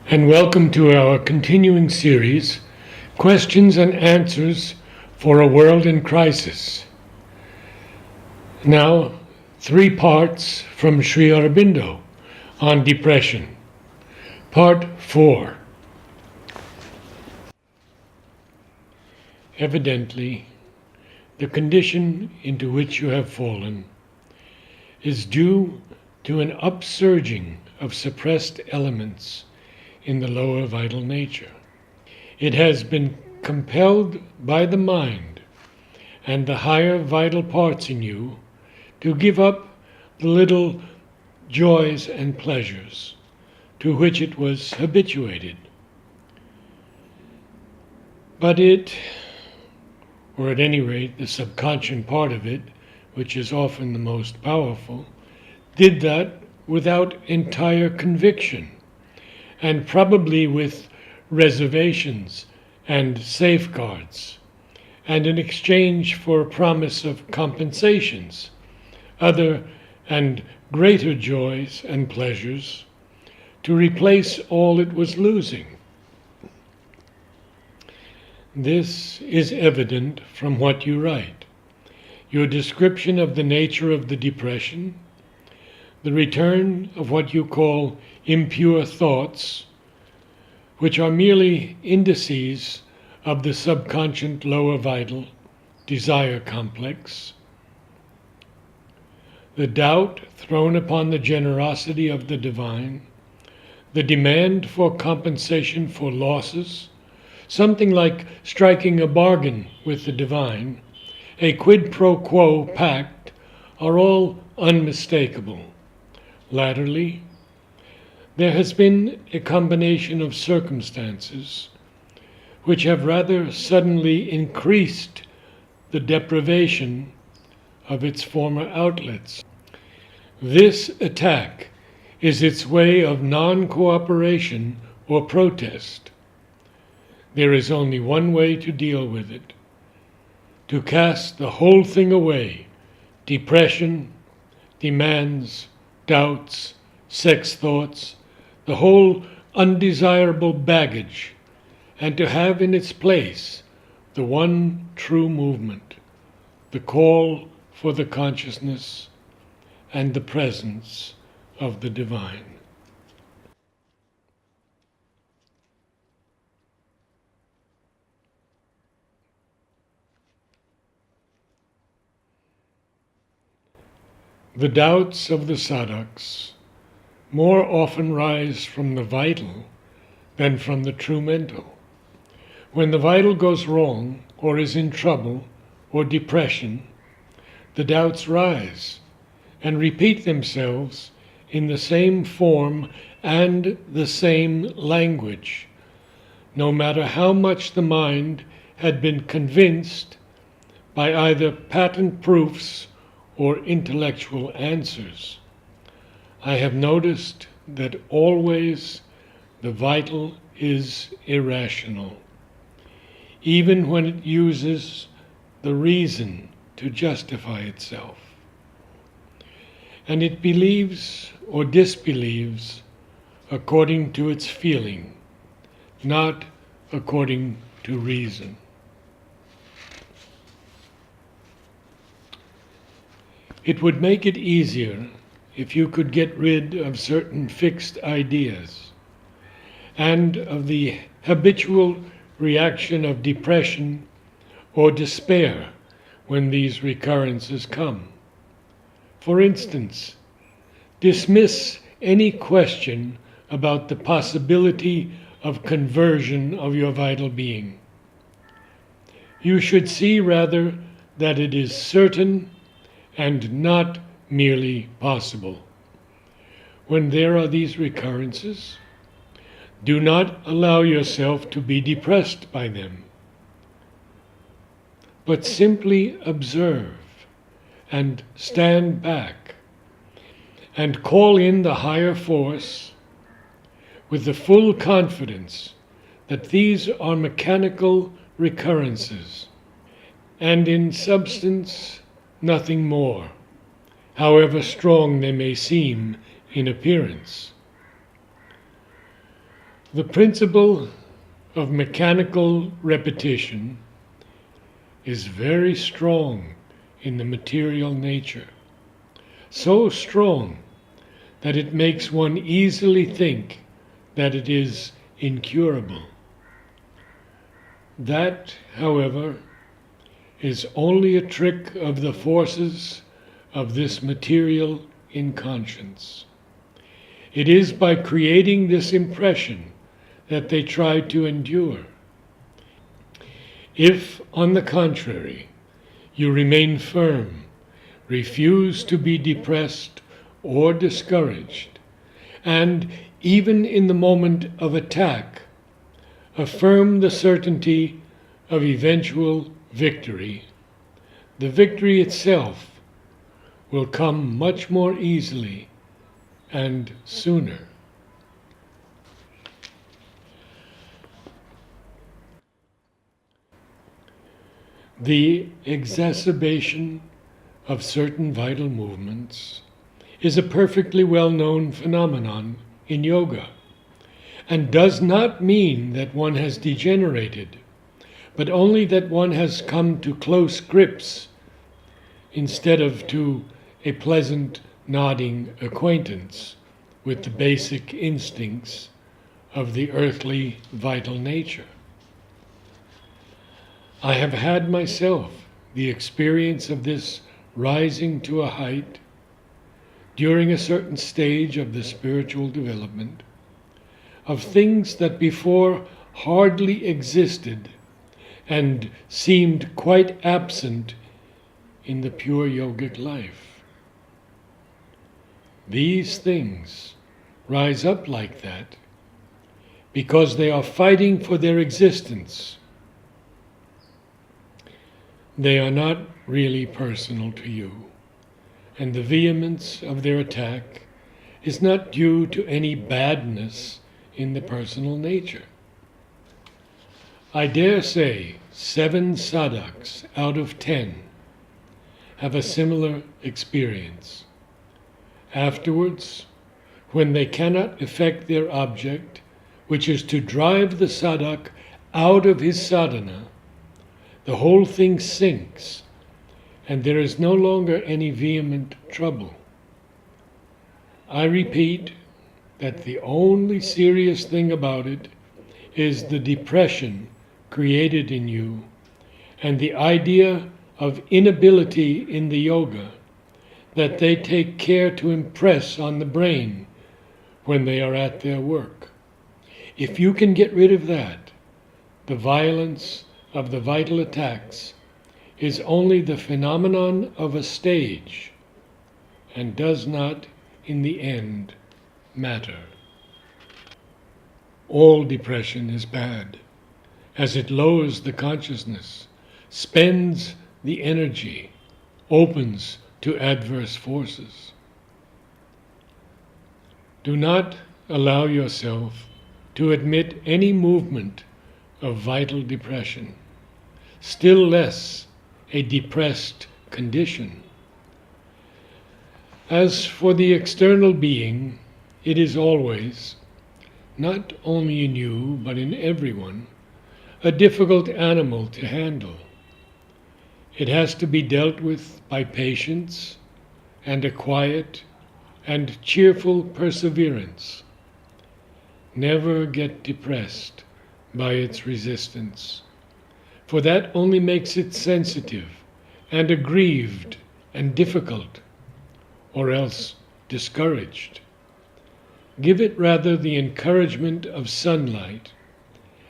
and welcome to our continuing series, Questions and Answers for a World in Crisis. Now, 3 parts from Sri Aurobindo on depression. Part 4. Evidently, the condition into which you have fallen is due to an upsurging of suppressed elements in the lower vital nature. It has been compelled by the mind and the higher vital parts in you to give up the little joys and pleasures to which it was habituated. But it, or at any rate the subconscious part of it, which is often the most powerful, did that without entire conviction, and probably with reservations and safeguards, and in exchange for a promise of compensations, other and greater joys and pleasures, to replace all it was losing. This is evident from what you write. Your description of the nature of the depression, the return of what you call impure thoughts, which are merely indices of the subconscious lower vital desire complex, the doubt thrown upon the generosity of the divine, the demand for compensation for losses, something like striking a bargain with the divine, a quid pro quo pact, are all unmistakable. Latterly, there has been a combination of circumstances which have rather suddenly increased the deprivation of its former outlets. This attack is its way of non-cooperation or protest. There is only one way to deal with it: to cast the whole thing away, depression, demands, doubts, sex thoughts, the whole undesirable baggage, and to have in its place the one true movement, the call for the consciousness and the presence of the divine. The doubts of the sadhaks more often rise from the vital than from the true mental. When the vital goes wrong or is in trouble or depression, the doubts rise and repeat themselves in the same form and the same language, no matter how much the mind had been convinced by either patent proofs or intellectual answers. I have noticed that always the vital is irrational, even when it uses the reason to justify itself. And it believes or disbelieves according to its feeling, not according to reason. It would make it easier if you could get rid of certain fixed ideas and of the habitual reaction of depression or despair when these recurrences come. For instance, dismiss any question about the possibility of conversion of your vital being. You should see rather that it is certain and not merely possible. When there are these recurrences, do not allow yourself to be depressed by them, but simply observe and stand back and call in the higher force with the full confidence that these are mechanical recurrences and in substance nothing more, however strong they may seem in appearance. The principle of mechanical repetition is very strong in the material nature, so strong that it makes one easily think that it is incurable. That, however, is only a trick of the forces of this material inconscience. It is by creating this impression that they try to endure. If, on the contrary, you remain firm, refuse to be depressed or discouraged, and even in the moment of attack, affirm the certainty of eventual victory, the victory itself will come much more easily and sooner. The exacerbation of certain vital movements is a perfectly well-known phenomenon in yoga, and does not mean that one has degenerated, but only that one has come to close grips instead of to a pleasant nodding acquaintance with the basic instincts of the earthly vital nature. I have had myself the experience of this rising to a height during a certain stage of the spiritual development, of things that before hardly existed and seemed quite absent in the pure yogic life. These things rise up like that because they are fighting for their existence. They are not really personal to you, and the vehemence of their attack is not due to any badness in the personal nature. I dare say 7 sadhaks out of 10 have a similar experience. Afterwards, when they cannot effect their object, which is to drive the sadhak out of his sadhana, the whole thing sinks, and there is no longer any vehement trouble. I repeat that the only serious thing about it is the depression created in you and the idea of inability in the yoga that they take care to impress on the brain when they are at their work. If you can get rid of that, the violence of the vital attacks is only the phenomenon of a stage and does not, in the end, matter. All depression is bad, as it lowers the consciousness, spends the energy, opens to adverse forces. Do not allow yourself to admit any movement of vital depression, still less a depressed condition. As for the external being, it is always, not only in you but in everyone, a difficult animal to handle. It has to be dealt with by patience and a quiet and cheerful perseverance. Never get depressed by its resistance, for that only makes it sensitive and aggrieved and difficult, or else discouraged. Give it rather the encouragement of sunlight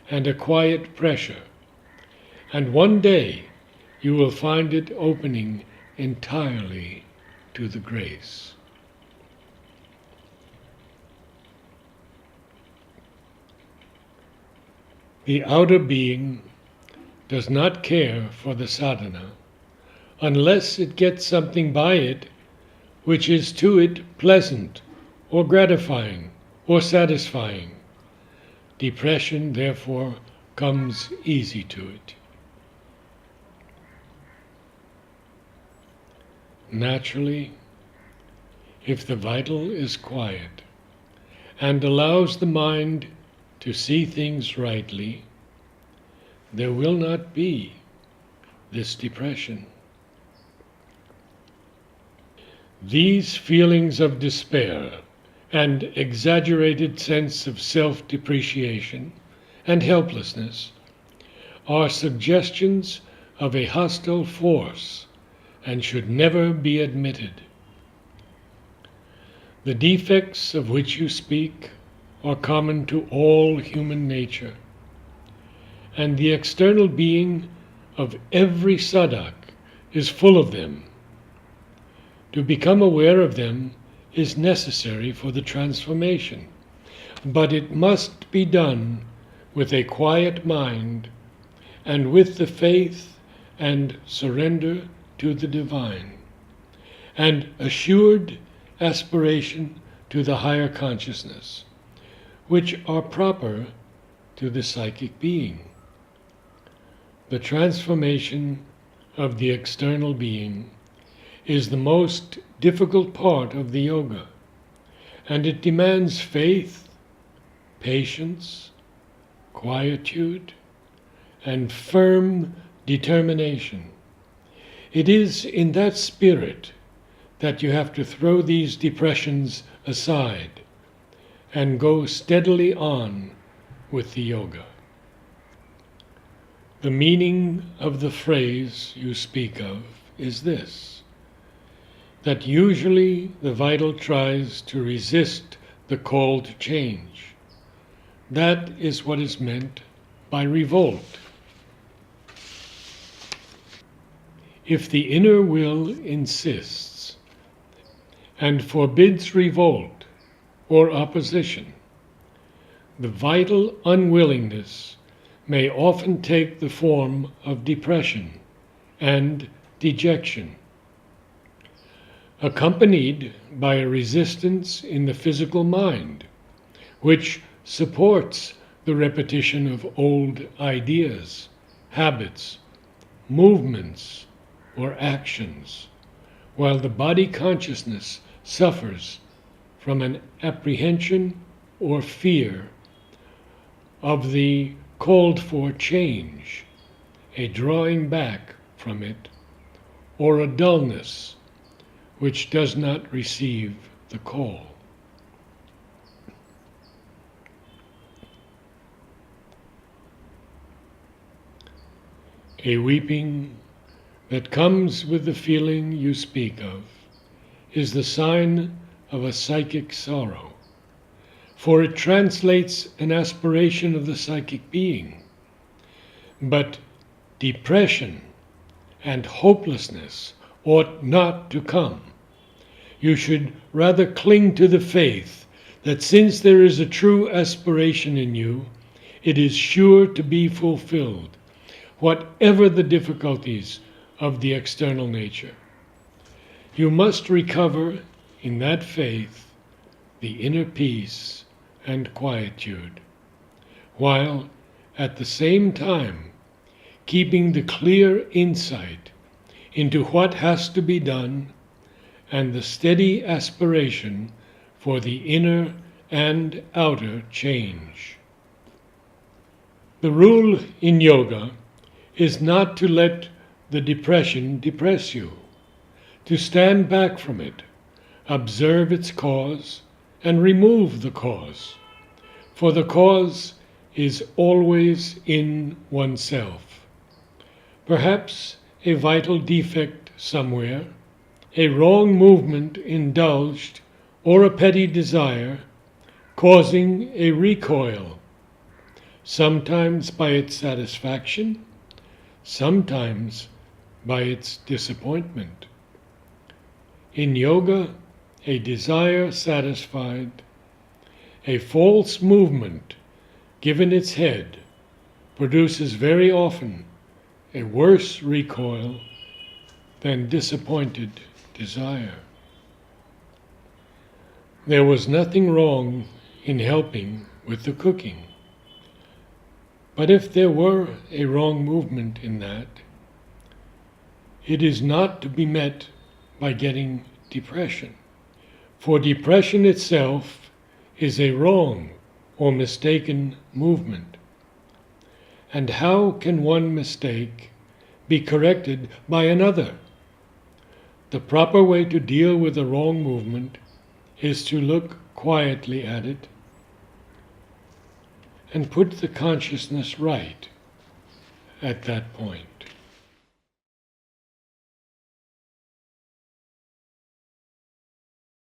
and a quiet pressure, and one day you will find it opening entirely to the grace. The outer being does not care for the sadhana unless it gets something by it which is to it pleasant or gratifying or satisfying. Depression, therefore, comes easy to it. Naturally, if the vital is quiet and allows the mind to see things rightly, there will not be this depression. These feelings of despair and exaggerated sense of self-depreciation and helplessness are suggestions of a hostile force and should never be admitted. The defects of which you speak are common to all human nature, and the external being of every sadhak is full of them. To become aware of them is necessary for the transformation, but it must be done with a quiet mind and with the faith and surrender to the divine, and assured aspiration to the higher consciousness, which are proper to the psychic being. The transformation of the external being is the most difficult part of the yoga, and it demands faith, patience, quietude, and firm determination. It is in that spirit that you have to throw these depressions aside and go steadily on with the yoga. The meaning of the phrase you speak of is this: that usually the vital tries to resist the call to change. That is what is meant by revolt. If the inner will insists and forbids revolt or opposition, the vital unwillingness may often take the form of depression and dejection, accompanied by a resistance in the physical mind, which supports the repetition of old ideas, habits, movements, or actions, while the body consciousness suffers from an apprehension or fear of the called for change, a drawing back from it, or a dullness which does not receive the call. A weeping that comes with the feeling you speak of is the sign of a psychic sorrow, for it translates an aspiration of the psychic being. But depression and hopelessness ought not to come. You should rather cling to the faith that since there is a true aspiration in you, it is sure to be fulfilled, whatever the difficulties of the external nature. You must recover in that faith the inner peace and quietude, while at the same time keeping the clear insight into what has to be done and the steady aspiration for the inner and outer change. The rule in yoga is not to let the depression depress you, to stand back from it, observe its cause, and remove the cause, for the cause is always in oneself. Perhaps a vital defect somewhere, a wrong movement indulged, or a petty desire, causing a recoil, sometimes by its satisfaction, sometimes by its disappointment. In yoga, a desire satisfied, a false movement given its head, produces very often a worse recoil than disappointed desire. There was nothing wrong in helping with the cooking. But if there were a wrong movement in that, it is not to be met by getting depression. For depression itself is a wrong or mistaken movement. And how can one mistake be corrected by another? The proper way to deal with a wrong movement is to look quietly at it and put the consciousness right at that point.